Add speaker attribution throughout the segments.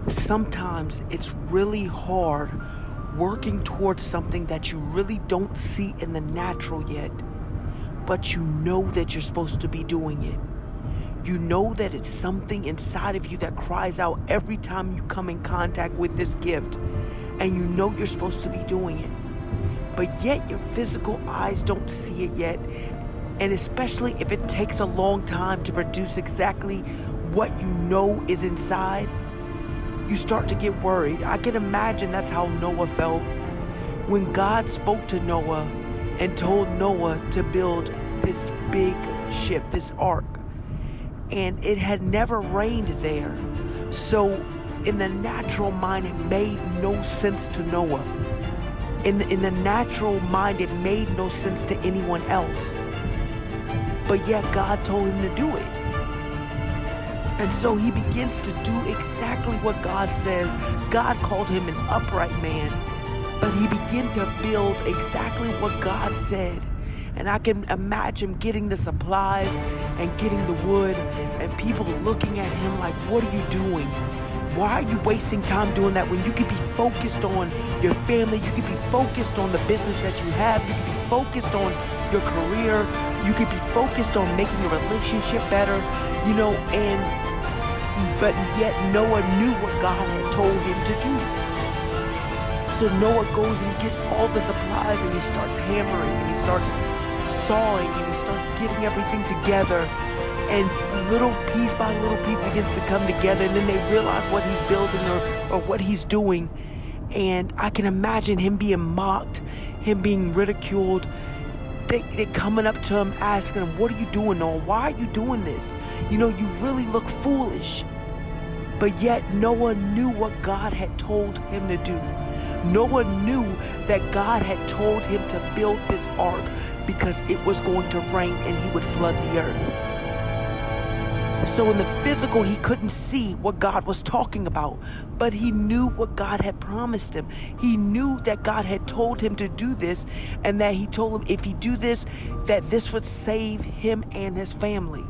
Speaker 1: Sometimes it's really hard working towards something that you really don't see in the natural yet, but you know that you're supposed to be doing it. You know that it's something inside of you that cries out every time you come in contact with this gift, and you know you're supposed to be doing it. But yet your physical eyes don't see it yet, and especially if it takes a long time to produce exactly what you know is inside, you start to get worried. I can imagine that's how Noah felt when God spoke to Noah and told Noah to build this big ship, this ark. And it had never rained there. So in the natural mind, it made no sense to Noah. In the natural mind, it made no sense to anyone else. But yet God told him to do it. And so he begins to do exactly what God says. God called him an upright man, but he began to build exactly what God said. And I can imagine getting the supplies and getting the wood and people looking at him like, what are you doing? Why are you wasting time doing that when you could be focused on your family? You could be focused on the business that you have. You could be focused on your career. You could be focused on making your relationship better, but yet Noah knew what God had told him to do. So Noah goes and gets all the supplies, and he starts hammering, and he starts sawing, and he starts getting everything together. And little piece by little piece begins to come together, and then they realize what he's building or what he's doing. And I can imagine him being mocked, him being ridiculed. They're coming up to him asking him, what are you doing, Noah? Why are you doing this? You really look foolish. But yet Noah knew what God had told him to do. Noah knew that God had told him to build this ark because it was going to rain and he would flood the earth. So in the physical, he couldn't see what God was talking about, but he knew what God had promised him. He knew that God had told him to do this, and that he told him if he do this, that this would save him and his family.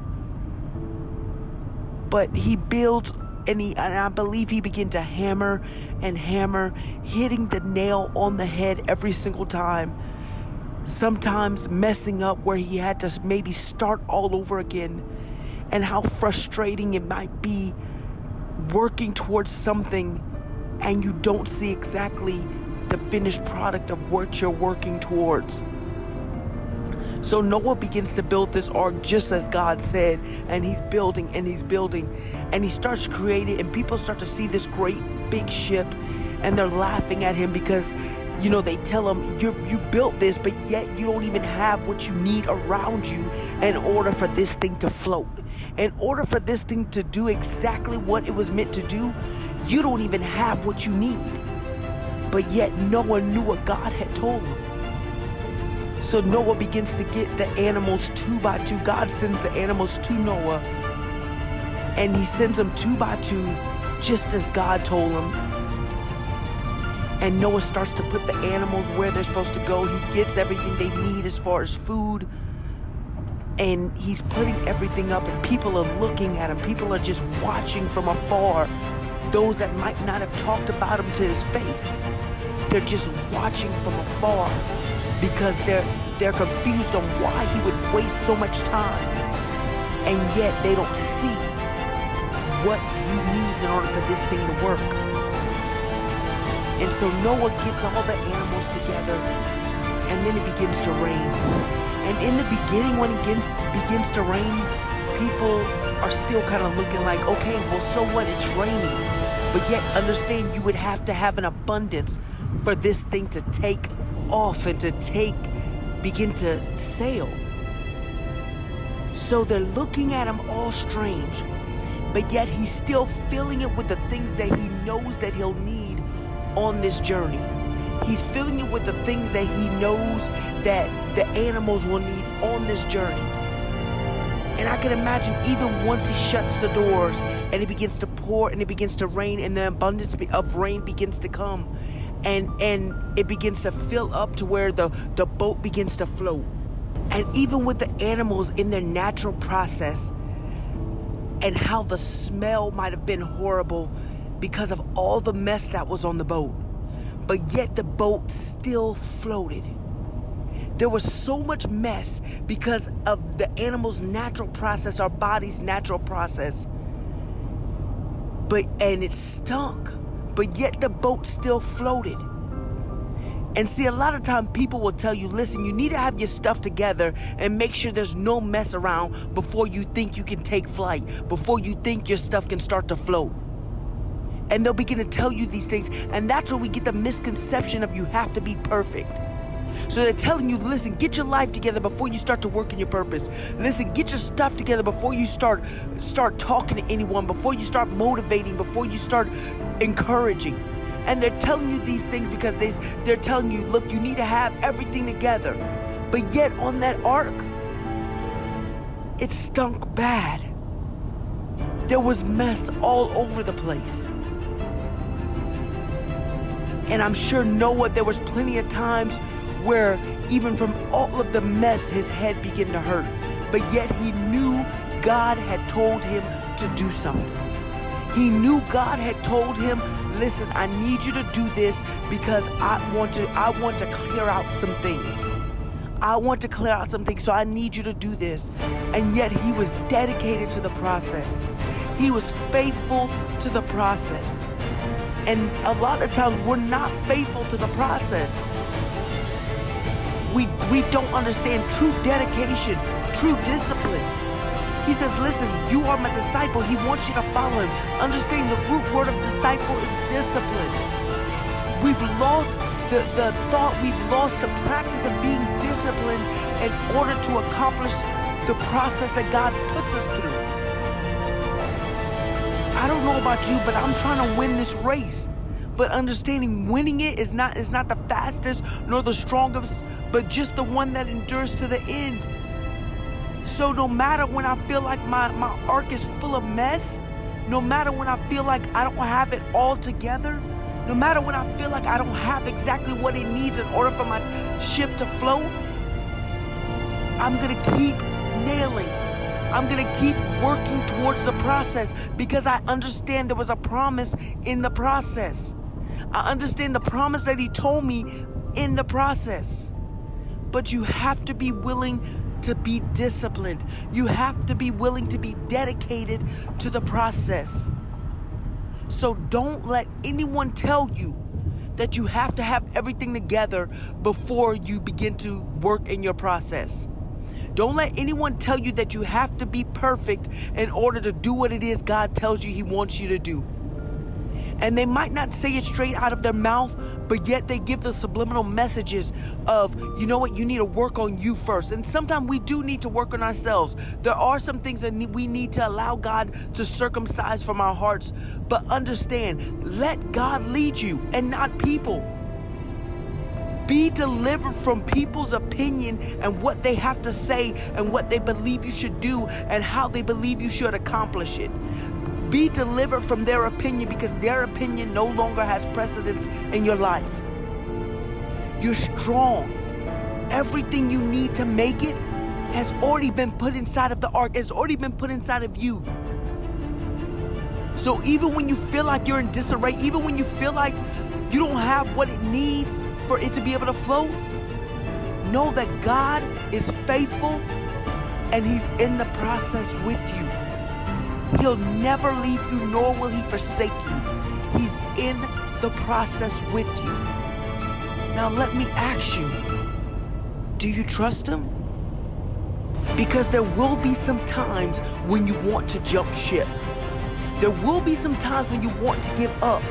Speaker 1: But he built, and I believe he began to hammer and hammer, hitting the nail on the head every single time. Sometimes messing up where he had to maybe start all over again. And how frustrating it might be working towards something and you don't see exactly the finished product of what you're working towards. So Noah begins to build this ark just as God said, and he's building and he's building, and he starts creating, and people start to see this great big ship, and they're laughing at him because they tell him, you built this, but yet you don't even have what you need around you in order for this thing to float. In order for this thing to do exactly what it was meant to do, you don't even have what you need. But yet Noah knew what God had told him. So Noah begins to get the animals 2 by 2. God sends the animals to Noah, and he sends them 2 by 2, just as God told him. And Noah starts to put the animals where they're supposed to go. He gets everything they need as far as food. And he's putting everything up, and people are looking at him. People are just watching from afar. Those that might not have talked about him to his face. They're just watching from afar because they're confused on why he would waste so much time. And yet they don't see what he needs in order for this thing to work. And so Noah gets all the animals together, and then it begins to rain. And in the beginning, when it begins to rain, people are still kind of looking like, okay, well, so what? It's raining. But yet understand you would have to have an abundance for this thing to take off and to begin to sail. So they're looking at him all strange, but yet he's still filling it with the things that he knows that he'll need on this journey. He's filling it with the things that he knows that the animals will need on this journey. And I can imagine even once he shuts the doors and it begins to pour and it begins to rain and the abundance of rain begins to come and it begins to fill up to where the boat begins to float. And even with the animals in their natural process and how the smell might have been horrible, because of all the mess that was on the boat. But yet the boat still floated. There was so much mess because of the animal's natural process, our body's natural process. And it stunk, but yet the boat still floated. And see, a lot of times people will tell you, listen, you need to have your stuff together and make sure there's no mess around before you think you can take flight, before you think your stuff can start to float. And they'll begin to tell you these things, and that's where we get the misconception of you have to be perfect. So they're telling you, listen, get your life together before you start to work in your purpose. Listen, get your stuff together before you start talking to anyone, before you start motivating, before you start encouraging. And they're telling you these things because they're telling you, look, you need to have everything together. But yet on that ark, it stunk bad. There was mess all over the place. And I'm sure Noah, there was plenty of times where even from all of the mess, his head began to hurt. But yet he knew God had told him to do something. He knew God had told him, listen, I need you to do this because I want to clear out some things. I want to clear out some things, so I need you to do this. And yet he was dedicated to the process. He was faithful to the process. And a lot of times we're not faithful to the process. We don't understand true dedication, true discipline. He says, listen, you are my disciple. He wants you to follow him. Understand the root word of disciple is discipline. We've lost the thought, we've lost the practice of being disciplined in order to accomplish the process that God puts us through. I don't know about you, but I'm trying to win this race. But understanding winning it is not the fastest nor the strongest, but just the one that endures to the end. So no matter when I feel like my ark is full of mess, no matter when I feel like I don't have it all together, no matter when I feel like I don't have exactly what it needs in order for my ship to float, I'm going to keep nailing. I'm going to keep working towards the process because I understand there was a promise in the process. I understand the promise that he told me in the process. But you have to be willing to be disciplined. You have to be willing to be dedicated to the process. So don't let anyone tell you that you have to have everything together before you begin to work in your process. Don't let anyone tell you that you have to be perfect in order to do what it is God tells you he wants you to do. And they might not say it straight out of their mouth, but yet they give the subliminal messages of, you know what, you need to work on you first. And sometimes we do need to work on ourselves. There are some things that we need to allow God to circumcise from our hearts. But understand, let God lead you and not people. Be delivered from people's opinion and what they have to say and what they believe you should do and how they believe you should accomplish it. Be delivered from their opinion because their opinion no longer has precedence in your life. You're strong. Everything you need to make it has already been put inside of the ark, has already been put inside of you. So even when you feel like you're in disarray, even when you feel like you don't have what it needs for it to be able to float, know that God is faithful and he's in the process with you. He'll never leave you, nor will he forsake you. He's in the process with you. Now let me ask you, do you trust him? Because there will be some times when you want to jump ship. There will be some times when you want to give up.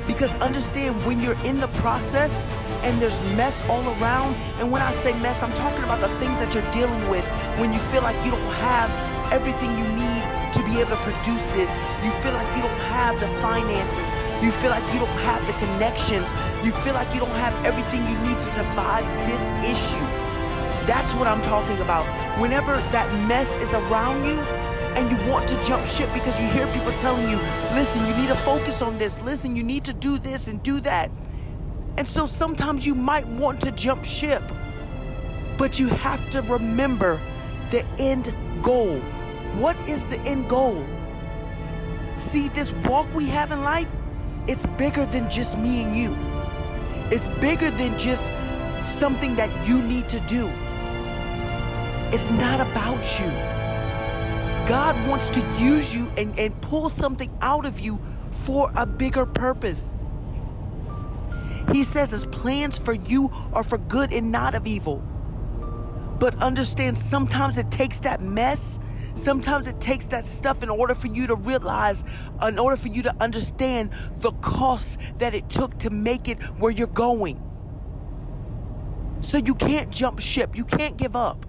Speaker 1: Because understand, when you're in the process and there's mess all around, and when I say mess, I'm talking about the things that you're dealing with when you feel like you don't have everything you need to be able to produce this. You feel like you don't have the finances. You feel like you don't have the connections. You feel like you don't have everything you need to survive this issue. That's what I'm talking about. Whenever that mess is around you and you want to jump ship because you hear people telling you, listen, you need to focus on this. Listen, you need to do this and do that. And so sometimes you might want to jump ship, but you have to remember the end goal. What is the end goal? See, this walk we have in life, It's bigger than just me and you. It's bigger than just something that you need to do. It's not about you. God wants to use you and pull something out of you for a bigger purpose. He says his plans for you are for good and not of evil. But understand, sometimes it takes that mess. Sometimes it takes that stuff in order for you to realize, in order for you to understand the cost that it took to make it where you're going. So you can't jump ship. You can't give up.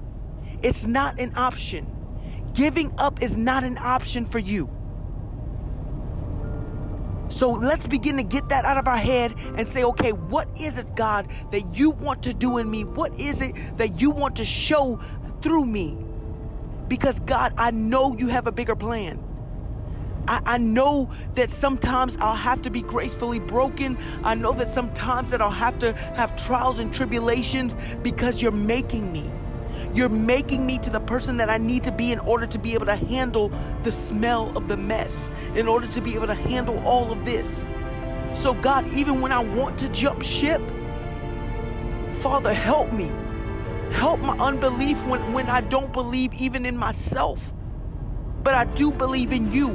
Speaker 1: It's not an option. Giving up is not an option for you. So let's begin to get that out of our head and say, okay, what is it, God, that you want to do in me? What is it that you want to show through me? Because God, I know you have a bigger plan. I know that sometimes I'll have to be gracefully broken. I know that sometimes that I'll have to have trials and tribulations because you're making me. You're making me to the person that I need to be in order to be able to handle the smell of the mess, in order to be able to handle all of this. So God, even when I want to jump ship, Father, help me. Help my unbelief when I don't believe even in myself. But I do believe in you.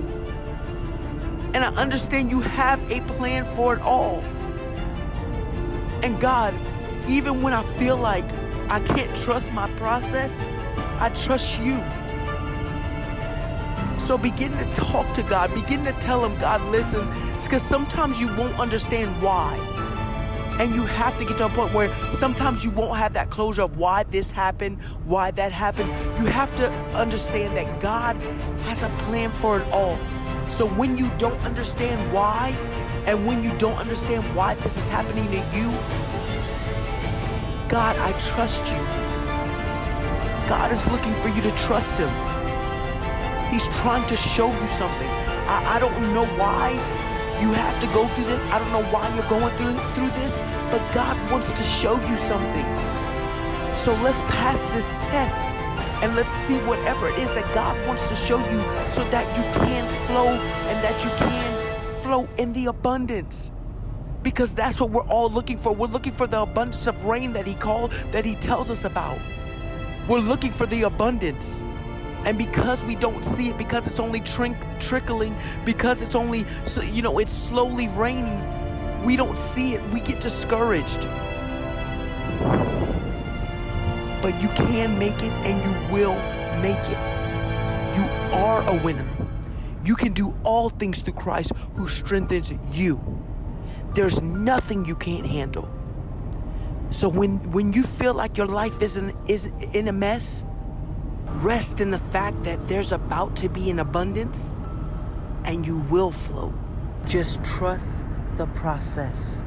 Speaker 1: And I understand you have a plan for it all. And God, even when I feel like I can't trust my process, I trust you. So begin to talk to God. Begin to tell him, God, listen, it's because sometimes you won't understand why. And you have to get to a point where sometimes you won't have that closure of why this happened, why that happened. You have to understand that God has a plan for it all. So when you don't understand why, and when you don't understand why this is happening to you, God, I trust you. God is looking for you to trust him. He's trying to show you something. I don't know why you have to go through this. I don't know why you're going through this, but God wants to show you something. So let's pass this test and let's see whatever it is that God wants to show you so that you can flow and that you can flow in the abundance. Because that's what we're all looking for. We're looking for the abundance of rain that he tells us about. We're looking for the abundance. And because we don't see it, because it's only trickling, because it's only, it's slowly raining, we don't see it. We get discouraged. But you can make it and you will make it. You are a winner. You can do all things through Christ who strengthens you. There's nothing you can't handle. So when you feel like your life is in a mess, rest in the fact that there's about to be an abundance and you will flow. Just trust the process.